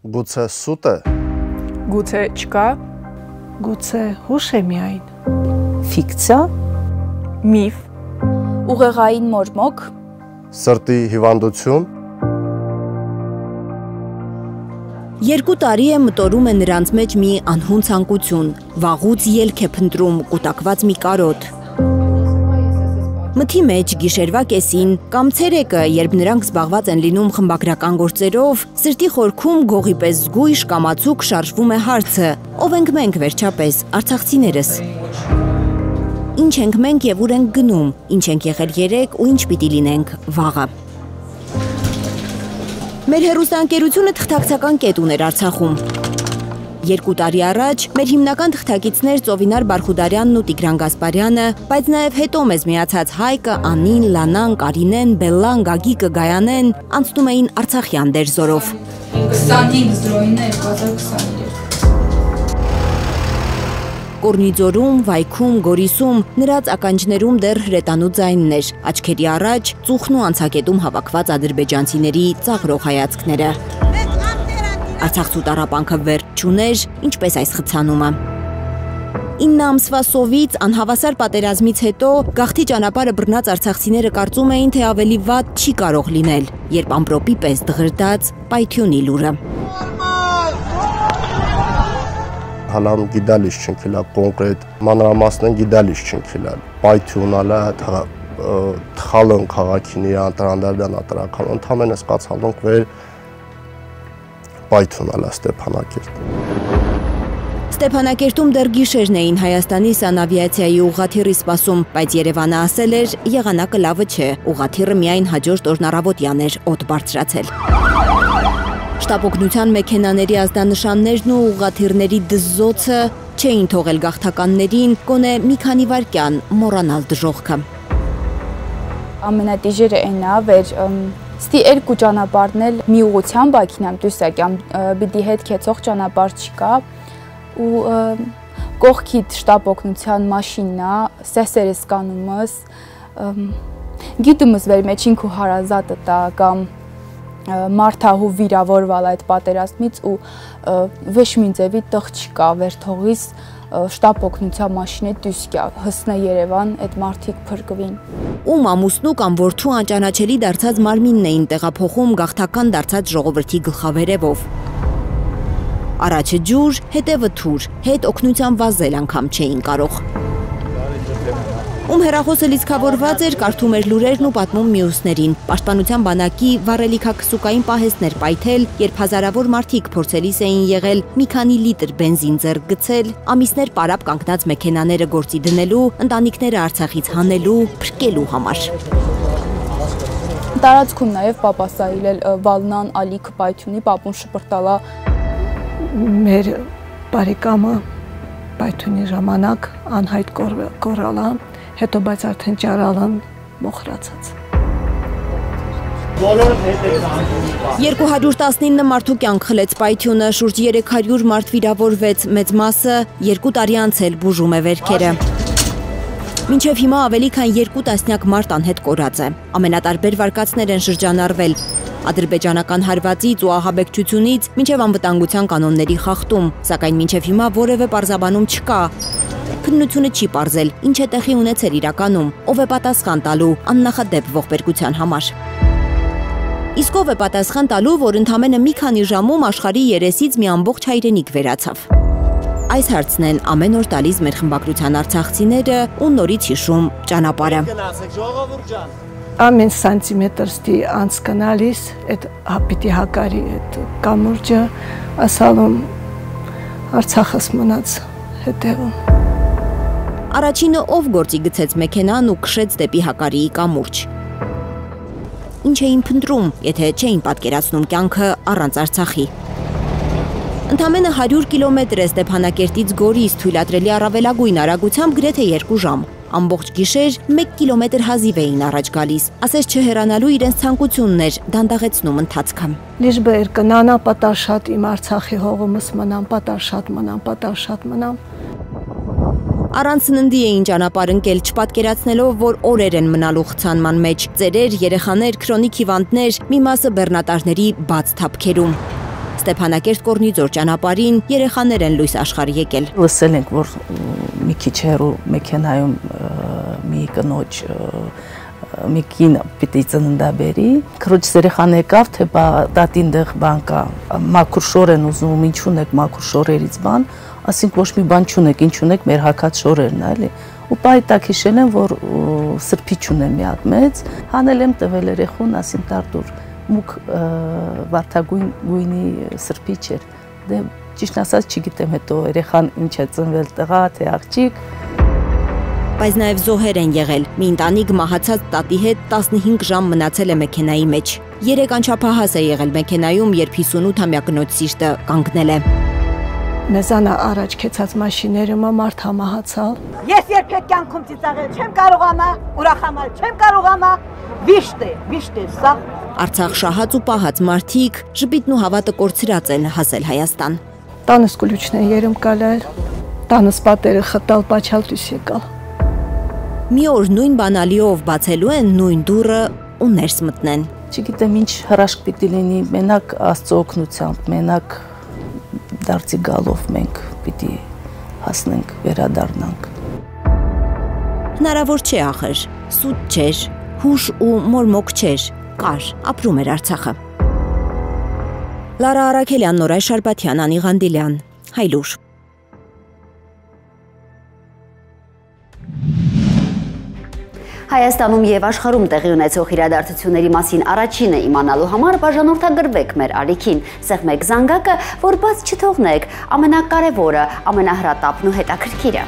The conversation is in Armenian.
Գուցե սուտ է։ Գուցե չկա։ Գուցե հուշ է միայն։ Ֆիկցիա։ Միֆ։ Ուղեղային մորմոք։ Սրտի հիվանդություն։ Երկու տարի է մտորում է նրանց մեջ մի անհուն ցանկություն, վաղուց ելք է փնտրում կուտակված մի կարոտ։ Մթի մեջ գիշերվա կեսին կամ ցերեկը, երբ նրանք զբաղված են լինում խմբագրական գործերով, սրտի խորքում գողի պես զգույշ կամացուկ շարժվում է հարցը. ով ենք մենք վերջապես, արցախցիներս։ Ինչ ենք մենք եւ ուր ենք գնում, ինչ ենք եղել երեկ ու ինչ պիտի լինենք վաղը։ Մեր հեռուստաընկերությունը թղթակցական կետ ուներ Արցախում։ 2 տարի առաջ մեր հիմնական թղթակիցներ Ծովինար Բարխուդարյանն ու Տիգրան Գասպարյանը, բայց նաև հետո մեզ միացած Հայկը, Անին, Լանան, Կարինեն, Բելլան, Գագիկը, Գայանեն անցնում էին Արցախյան դերձորով։ 25 դրոյին 2023։ Կորնիձորում, Վայքում, Գորիսում, նրանց ականջներում դեռ հրետանու ձայնն էր, աչքերի առաջ ծուխն ու անցակետում հավաքված ադրբեջանցիների ծաղրող հայացքները։ Արցախցու տառապանքը վերջ չուներ, ինչպես այս խցանումը։ 9 ամսվա սովից անհավասար պատերազմից հետո գաղթի ճանապարհը բռնած արցախցիները կարծում էին, թե ավելի վատ չի կարող լինել, երբ ամպրոպի պես դղրդաց պայթյունի լուրը։ Հալամ գիդալիս չնքիլա կոնկրետ մանրամասնեն գիդալիս չնքիլա պայթյունալա թխալն քաղաքինի անտրանդարդան ատրական ընդամենը սկացալոնք վեր պայթյունալա Ստեփանակերտ։ Ստեփանակերտում դեռ գիշերն էին Հայաստանի սանավիացիայի ուղղաթիռի սպասում, բայց Երևանը ասել էր, եղանակը լավը չէ, ուղղաթիռը միայն հաջորդ օրն առավոտյան էր օդ բարձրացել։ Շտապօգնության մեքենաների ազդանշաններն ու ուղղաթիռների դզզոցը չէին թողել գաղթականներին գոնե մի քանի վայրկյան մոռանալ դժոխքը։ Ամենատիժերը այն է, որ ստի երկու ճանապարհն էլ մի ուղղությամբ ակինամ դուսակամ, պիտի հետ քեցող ճանապարհ չկա ու կողքիդ շտապօգնության մաշինն է, սեսերս կանումս, գիտումս վեր մեջ ինքու հարազատը տա կամ մարդահու վիրավորվալ այդ պատերազմից ու վեշմինձևի տղ չկա վերթողիս շտապօգնության մաշինը դուսկյա հսնե Երևան այդ մարդիկ փրկվին։ Ում ամուսնու կամ որդու անճանաչելի դարձած մարմինն էին տեղափոխում գաղթական դարձած ժողովրդի գլխավերևով։ Առաջը ջուր, հետևը թուր, հետ օգնության վազել անգամ չէին կարող։ Ում հեռախոսը լիցքավորված էր, կարդում էր լուրերն ու պատմում մյուսներին։ Պաշտպանության բանակի վառելիքակսուկային պահեստներ պայթել, երբ հազարավոր մարդիկ փորձելիս էին եղել մի քանի լիտր բենզին ձեռք գցել, ամիսներ պարապ կանգնած մեքենաները գործի դնելու, ընտանիքները Արցախից հանելու, փրկելու համար։ Տարածքում նաև պապասայիլ վալնան ալիք պայթյունի պապուն շպրտալա։ Մեր բարեկամը պայթյունի ժամանակ անհայտ կորալա, հետո բայց արդեն ճարալան մոխրացած։ 219 մարդու կյանք խլեց պայթյունը, շուրջ 300 մարդ վիրավորվեց, մեծ մասը 2 տարի անց էլ բուժում է վերքերը։ Մինչև հիմա ավելի քան 2 տասնյակ մարդ անհետ կորած է։ Ամենատարբեր վարկածներ են շրջանառվել։ Ադրբեջանական հարվածից ու ահաբեկչությունից մինչև անվտանգության կանոնների խախտում, սակայն մինչև հիմա որևէ պարզաբանում չկա։ Քննությունը չի պարզել, ինչ է տեղի ունեցել իրականում, ով է պատասխան տալու աննախադեպ ողբերգության համար։ Իսկ ով է պատասխան տալու, որ ընդամենը մի քանի ժամում աշխարհի երեսից մի ամբողջ հայրենիք վերացավ։ Այս հարցն են ամեն օր տալիս մեր խմբագրության արցախցիները ու նորից հիշում ճանապարհը։ Ամեն սանտիմետր ստի անցկանալիս այդ պիտի հակարի այդ կամուրջը ասալում Արցախս մնաց հետևում։ Առաջինը ով գործի գցեց մեքենան ու քշեց դեպի հակարիի կամուրջ։ Ինչ էին փնտրում, եթե չէին պատկերացնում կյանքը առանց Արցախի։ Ընդամենը 100 կիլոմետր է Ստեփանակերտից Գորիս, թույլատրելի առավելագույն արագությամբ գրեթե 2 ժամ։ Ամբողջ գիշեր 1 կիլոմետր հազիվ էին առաջ գալիս, ասես չհեռանալու իրենց ցանկությունն էր դանդաղեցնում ընթացքը։ Լիժ բեր կնանա պատար շատ իմ Արցախի հողումս մնամ, պատար շատ մնամ, պատար շատ մնամ։ Առանց սննդի էին ճանապարհ ընկել, չպատկերացնելով, որ օրեր են մնալու խցանման մեջ, ծերեր, երեխաներ, քրոնիկ հիվանդներ, մի մասը բեռնատարների բաց թափքերում։ Ստեփանակերտ Կորնիձոր ճանապարհին երեխաներ են լույս աշխարհ եկել։ Լսել ենք, որ մի քիչ հեռու մեքենայում մի կնոջ մի կին պիտի ծննդաբերի, քրոջս երեխան եկավ, թե բա տատին դեղ բան կա, մաքուր շոր են ուզում, ինչ ունեք մաքուր շորերից բան, ասինք ոչ մի բան չունեք, ինչ ունեք մեր հակած շորերն է, էլի։ Ու պայտակ հիշել եմ, որ սրբիչ ունեմ մի հատ մեծ, հանել եմ տվել երեխուն, ասին տարտուր, մուկ վարդագույն գույնի սրբիչ էր, դե ճիշտ ասած չգիտեմ հետո երեխան ինչ է ծնվել տղա, թե աղջիկ։ Բայց նաև զոհեր են եղել։ Մի ընտանիք մահացած տատի հետ 15 ժամ մնացել է մեքենայի մեջ։ 3 անչափահաս է եղել մեքենայում, երբ 58-ամյա կնոջ սիրտը կանգնել է։ Մեզանա առաջ քեցած մաշիները մարդ համահացալ։ Ես երբեք կյանքում ծիծաղել չեմ կարողանա, ուրախանալ չեմ կարողանա, վիշտ է սա։ Արցախ շահած ու պահած մարդիկ ժպիտն ու հավատը կորցրած են հասել Հայաստան։ Տանս կլուչն են երում կալել, տանս պատերը խտալ պաչալ դուս եկալ։ Մի օր նույն բանալիով բացելու են նույն դուռը ու ներս մտնեն։ Չգիտեմ ինչ հրաշք պիտի լինի, մենակ Աստծո օգնությամբ, մենակ դարձի գալով մենք պիտի հասնենք, վերադառնանք։ Հնարավոր չէ ախր, սուտ չէր, հուշ ու մորմոք չէր, կար, ապրում էր Արցախը։ Լարա Արաքելյան, Նորայր Շարբաթյան, Անի Ղանդիլյան, Հայլուր։ Հայաստանում եւ աշխարհում տեղի ունեցող իրադարձությունների մասին առաջինը իմանալու համար բաժանորդագրվեք մեր ալիքին, սեղմեք զանգակը, որ բաց չթողնեք ամենակարևորը, ամենահրատապն ու հետաքրքիրը։